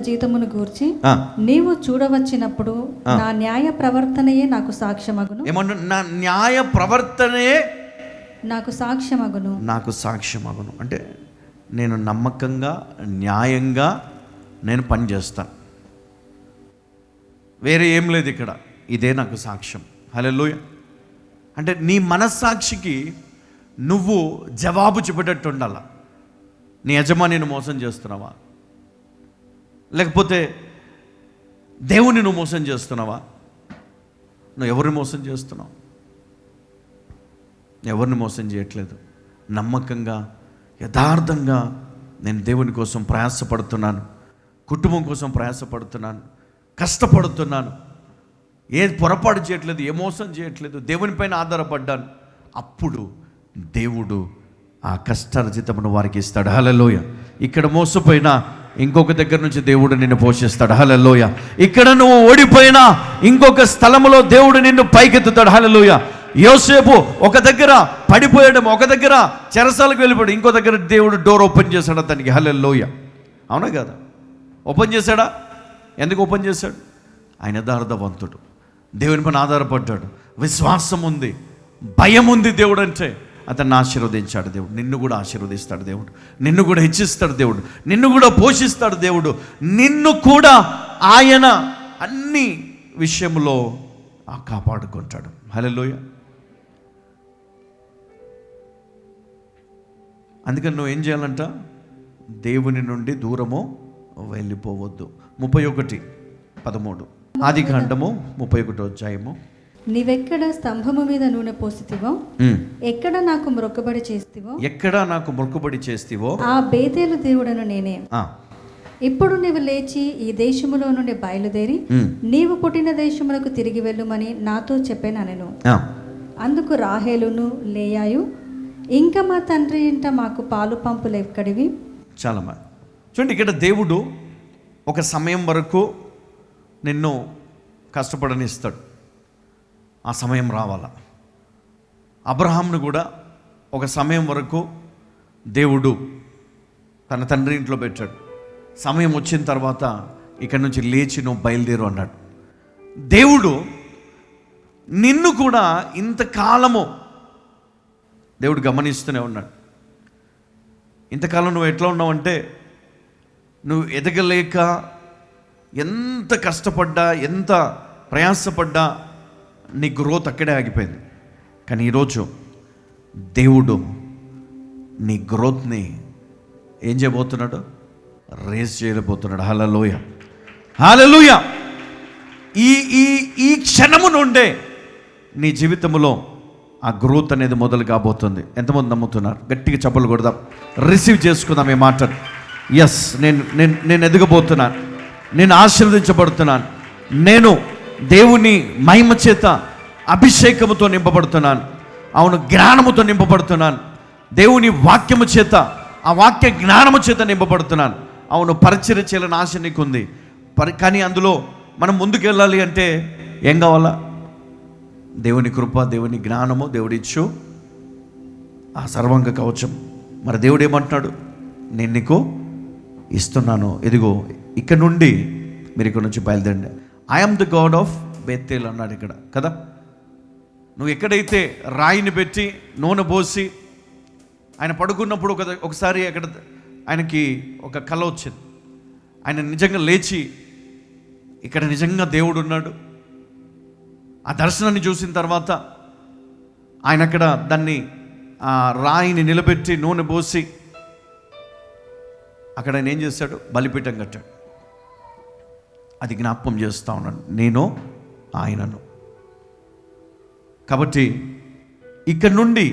జీతమును గూర్చి నీవు చూడవచ్చినప్పుడు నా న్యాయ ప్రవర్తనయే నాకు సాక్ష్యమగును. ఏమన్నా? నా న్యాయ ప్రవర్తనయే నాకు సాక్ష్యమగును. అంటే నేను నమ్మకంగా, న్యాయంగా నేను పనిచేస్తాను. వేరే ఏం లేదు ఇక్కడ. ఇదే నాకు సాక్ష్యం. హల్లెలూయా. అంటే నీ మనస్సాక్షికి నువ్వు జవాబు చెప్పేటట్టు ఉండాల. నీ యజమానిని మోసం చేస్తున్నావా? లేకపోతే దేవుని నువ్వు మోసం చేస్తున్నావా? నువ్వు ఎవరిని మోసం చేస్తున్నావు? ఎవరిని మోసం చేయట్లేదు. నమ్మకంగా, యథార్థంగా నేను దేవుని కోసం ప్రయాసపడుతున్నాను, కుటుంబం కోసం ప్రయాసపడుతున్నాను, కష్టపడుతున్నాను, ఏ పొరపాటు చేయట్లేదు, ఏ మోసం చేయట్లేదు, దేవుని పైన ఆధారపడ్డాను. అప్పుడు దేవుడు ఆ కష్టార్జితమును వారికి ఇస్తాడు. హల్లెలూయ. ఇక్కడ మోసపోయినా ఇంకొక దగ్గర నుంచి దేవుడు నిన్ను పోషిస్తాడు. హల్లెలూయ. ఇక్కడ నువ్వు ఓడిపోయినా ఇంకొక స్థలములో దేవుడు నిన్ను పైకెత్తుతాడు. హల్లెలూయ. యోసేపు ఒక దగ్గర పడిపోయడం, ఒక దగ్గర చెరసాలకు వెళ్ళిపోయాడు, ఇంకో దగ్గర దేవుడు డోర్ ఓపెన్ చేశాడు అతనికి. హల్లెలూయ. అవునా కదా? ఓపెన్ చేశాడా? ఎందుకు ఓపెన్ చేశాడు? ఆయన యథార్థవంతుడు, దేవుని పైన ఆధారపడ్డాడు, విశ్వాసం ఉంది, భయం ఉంది దేవుడు అంటే. అతన్ని ఆశీర్వదించాడు దేవుడు. నిన్ను కూడా ఆశీర్వదిస్తాడు దేవుడు. నిన్ను కూడా హెచ్చిస్తాడు దేవుడు. నిన్ను కూడా పోషిస్తాడు దేవుడు. నిన్ను కూడా ఆయన అన్ని విషయంలో కాపాడుకుంటాడు. హల్లెలూయా. అందుకని నువ్వు ఏం చేయాలంట? దేవుని నుండి దూరము వెళ్ళిపోవద్దు. 31:13 ఆదికాండము 31వ అధ్యాయము. నీవెక్కడ స్తంభము మీద నూనె పోసితివో, ఎక్కడ నాకు మొక్కుబడి చేస్తివో ఆ బేతేలు దేవుడను నేనే. ఇప్పుడు నీవు లేచి ఈ దేశములో నుండి బయలుదేరి నీవు పుట్టిన దేశములకు తిరిగి వెళ్ళుమని నాతో చెప్పాను. అందుకు రాహేలును లేయాయు, ఇంకా మా తండ్రి ఇంట మాకు పాలు పంపులు ఎక్కడివి? చాలా చూడండి, ఇక్కడ దేవుడు ఒక సమయం వరకు నిన్ను కష్టపడనిస్తాడు. ఆ సమయం రావాల. అబ్రహాంను కూడా ఒక సమయం వరకు దేవుడు తన తండ్రి ఇంట్లో పెట్టాడు. సమయం వచ్చిన తర్వాత ఇక్కడి నుంచి లేచి నువ్వు బయలుదేరు అన్నాడు. దేవుడు నిన్ను కూడా ఇంతకాలము దేవుడు గమనిస్తూనే ఉన్నాడు. ఇంతకాలం నువ్వు ఎట్లా ఉన్నావంటే, నువ్వు ఎదగలేక ఎంత కష్టపడ్డా, ఎంత ప్రయాసపడ్డా నీ గ్రోత్ అక్కడే ఆగిపోయింది. కానీ ఈరోజు దేవుడు నీ గ్రోత్ని ఏం చేయబోతున్నాడు? రేస్ చేయబోతున్నాడు. హల్లెలూయా. హల్లెలూయా. ఈ ఈ ఈ క్షణము నుండే నీ జీవితంలో ఆ గ్రోత్ అనేది మొదలు కాబోతుంది. ఎంతమంది నమ్ముతున్నారు? గట్టిగా చప్పలు కొడదాం, రిసీవ్ చేసుకుందాం ఈ మాట. ఎస్, నేను ఎదగబోతున్నాను, నేను ఆశీర్వదించబడుతున్నాను, నేను దేవుని మహిమ చేత అభిషేకముతో నింపబడుతున్నాను. అవును, జ్ఞానముతో నింపబడుతున్నాను. దేవుని వాక్యము చేత, ఆ వాక్య జ్ఞానము చేత నింపబడుతున్నాను. అవును, పరిచర్య చేయాలని ఆశ నీకుంది. కానీ అందులో మనం ముందుకు వెళ్ళాలి అంటే ఏం కావాలా? దేవుని కృప, దేవుని జ్ఞానము, దేవుడిచ్చు ఆ సర్వాంగ కవచం. మరి దేవుడు ఏమంటున్నాడు? నేను నీకు ఇస్తున్నాను, ఇదిగో ఇక్కడ నుండి మీరు ఇక్కడ నుంచి బయలుదేరండి. I'm the God of Bethel అన్నాడు ఇక్కడ కదా. నువ్వు ఎక్కడైతే రాయిని పెట్టి నూనె పోసి ఆయన పడుకున్నప్పుడు ఒకసారి అక్కడ ఆయనకి ఒక కల వచ్చింది. ఆయన నిజంగా లేచి ఇక్కడ నిజంగా దేవుడు ఉన్నాడు. ఆ దర్శనాన్ని చూసిన తర్వాత ఆయన అక్కడ దాన్ని ఆ రాయిని నిలబెట్టి నూనె పోసి అక్కడ ఆయన ఏం చేశాడు? బలిపీఠం కట్టాడు. అది జ్ఞాపకం చేస్తూ ఉన్నాను, నేను ఆయనను. కాబట్టి ఇక్కడ నుండి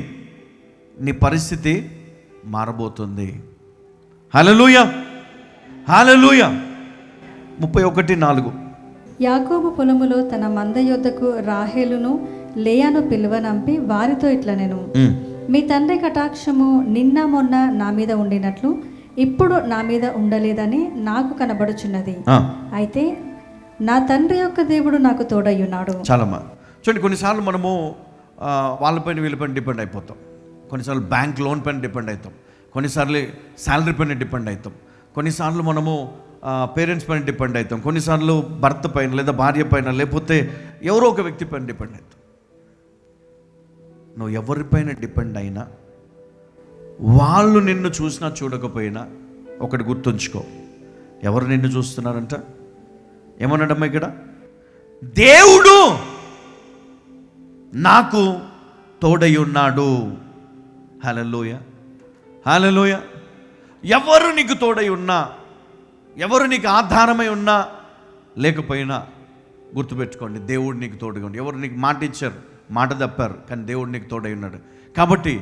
నీ పరిస్థితి మారబోతుంది. హల్లెలూయా. హల్లెలూయా. 31:4 యాకోబు పొలములో తన మంద యొద్దకు రాహేలును లేయాను పిలువనంపి వారితో ఇట్లా, నేను మీ తండ్రి కటాక్షము నిన్న మొన్న నా మీద ఉండినట్లు ఇప్పుడు నా మీద ఉండలేదని నాకు కనబడుచున్నది. అయితే నా తండ్రి యొక్క దేవుడు నాకు తోడయ్యున్నాడు. చాలమ్మా. చూడండి, కొన్నిసార్లు మనము వాళ్ళపైన వీళ్ళపైన డిపెండ్ అయిపోతాం. కొన్నిసార్లు బ్యాంక్ లోన్ పైన డిపెండ్ అవుతాం. కొన్నిసార్లు శాలరీ పైన డిపెండ్ అవుతాం. కొన్నిసార్లు మనము పేరెంట్స్ పైన డిపెండ్ అవుతాం, కొన్నిసార్లు భర్త పైన లేదా భార్య పైన, లేకపోతే ఎవరో ఒక వ్యక్తి పైన డిపెండ్ అవుతాం. నువ్వు ఎవరిపైన డిపెండ్ అయినా, వాళ్ళు నిన్ను చూసినా చూడకపోయినా ఒకటి గుర్తుంచుకో, ఎవరు నిన్ను చూస్తున్నారంట? ఏమన్నాడమ్మా ఇక్కడ? దేవుడు నాకు తోడై ఉన్నాడు. హల్లెలూయ, హల్లెలూయ. ఎవరు నీకు తోడై ఉన్నా, ఎవరు నీకు ఆధారమై ఉన్నా లేకపోయినా గుర్తుపెట్టుకోండి, దేవుడు నీకు తోడుగా ఉన్నాడు. ఎవరు నీకు మాట ఇచ్చారు, మాట తప్పారు, కానీ దేవుడు నీకు తోడై ఉన్నాడు. కాబట్టి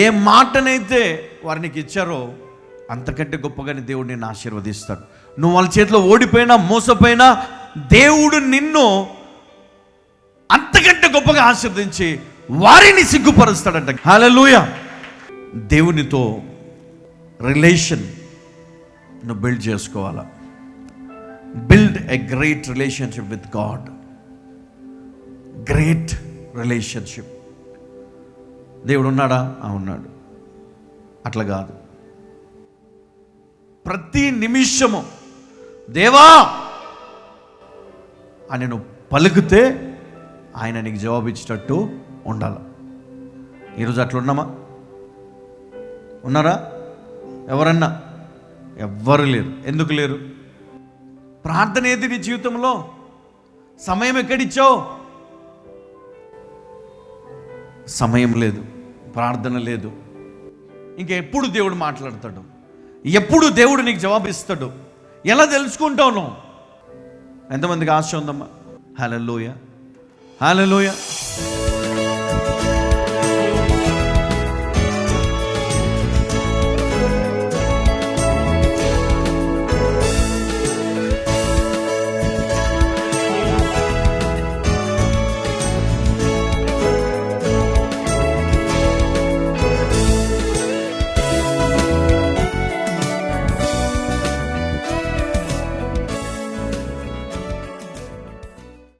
ఏ మాటనైతే వారు నీకు ఇచ్చారో అంతకంటే గొప్పగానే దేవుడు నిన్ను ఆశీర్వదిస్తాడు. నువ్వు వాళ్ళ చేతిలో ఓడిపోయినా, మోసపోయినా, దేవుడు నిన్ను అంతకంటే గొప్పగా ఆశీర్వదించి వారిని సిగ్గుపరుస్తాడంట. హల్లెలూయా. దేవునితో రిలేషన్ నువ్వు బిల్డ్ చేసుకోవాలా. Build a great relationship with God. Great relationship. దేవుడు ఉన్నాడా? ఉన్నాడు. అట్లా కాదు, ప్రతి నిమిషము దేవా అని నువ్వు పలుకుతే ఆయన నీకు జవాబు ఇచ్చేటట్టు ఉండాలి. ఈరోజు అట్లా ఉన్నామా? ఉన్నారా? ఎవరన్నా? ఎవ్వరు లేరు. ఎందుకు లేరు? ప్రార్థన ఏది నీ జీవితంలో? సమయం ఎక్కడిచ్చావు? సమయం లేదు, ప్రార్థన లేదు. ఇంకా ఎప్పుడు దేవుడు మాట్లాడతాడు? ఎప్పుడు దేవుడు నీకు జవాబు ఇస్తాడు? ఎలా తెలుసుకుంటావు నువ్వు? ఎంతమందికి ఆశ ఉందమ్మా? హల్లెలూయా, హల్లెలూయా.